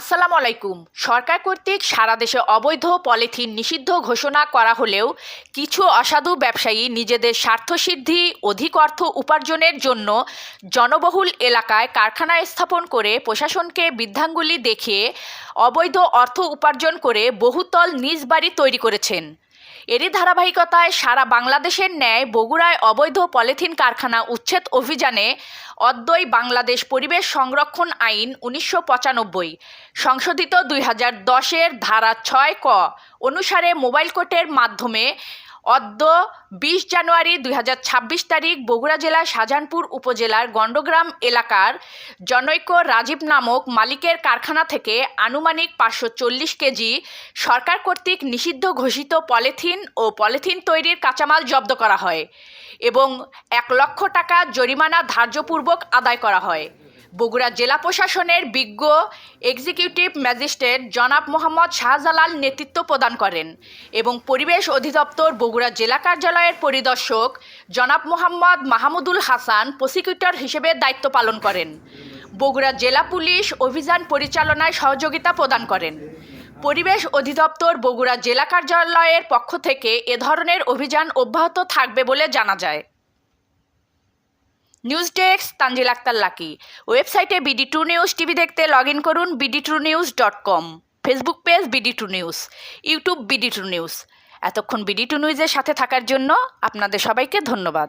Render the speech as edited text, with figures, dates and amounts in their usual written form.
আসসালামু আলাইকুম। সরকার কর্তৃক সারা দেশে অবৈধ পলিথিন নিষিদ্ধ ঘোষণা করা হলেও কিছু অসাধু ব্যবসায়ী নিজেদের স্বার্থসিদ্ধি অধিক অর্থ উপার্জনের জন্য জনবহুল এলাকায় কারখানা স্থাপন করে প্রশাসনকে বৃদ্ধাঙ্গুলি দেখিয়ে অবৈধ অর্থ উপার্জন করে বহুতল নিজ বাড়ি তৈরি করেছেন। এরই ধারাবাহিকতায় সারা বাংলাদেশের ন্যায় বগুড়ায় অবৈধ পলিথিন কারখানা উচ্ছেদ অভিযানে অদ্বৈ বাংলাদেশ পরিবেশ সংরক্ষণ আইন ১৯৯৫ সংশোধিত ২০১০-এর ধারা ৬ ক অনুসারে মোবাইল কোর্টের মাধ্যমে অদ্য ২০ জানুয়ারি ২০২৬ তারিখ বগুড়া জেলার শাহজাহানপুর উপজেলার গণ্ডগ্রাম এলাকার জনৈক রাজীব নামক মালিকের কারখানা থেকে আনুমানিক ৫৪০ কেজি সরকার কর্তৃক নিষিদ্ধ ঘোষিত পলিথিন ও পলিথিন তৈরির কাঁচামাল জব্দ করা হয় এবং ১ লক্ষ টাকা জরিমানা ধার্যপূর্বক আদায় করা হয়। বগুড়া জেলা প্রশাসনের বিজ্ঞ এক্সিকিউটিভ ম্যাজিস্ট্রেট জনাব মোহাম্মদ শাহজালাল নেতৃত্ব প্রদান করেন এবং পরিবেশ অধিদপ্তর বগুড়া জেলা কার্যালয়ের পরিদর্শক জনাব মোহাম্মদ মাহমুদুল হাসান প্রসিকিউটর হিসেবে দায়িত্ব পালন করেন। বগুড়া জেলা পুলিশ অভিযান পরিচালনায় সহযোগিতা প্রদান করেন। পরিবেশ অধিদপ্তর বগুড়া জেলা কার্যালয়ের পক্ষ থেকে এ ধরনের অভিযান অব্যাহত থাকবে বলে জানা যায়। News desk Tanzil Akter Lucky. ওয়েবসাইটে BD2 নিউজ টিভি দেখতে লগ ইন করুন bd2news.com, Facebook page BD2 news, YouTube BD2 news. এতক্ষণ BD2 নিউজের সাথে থাকার জন্য আপনাদের সবাইকে ধন্যবাদ।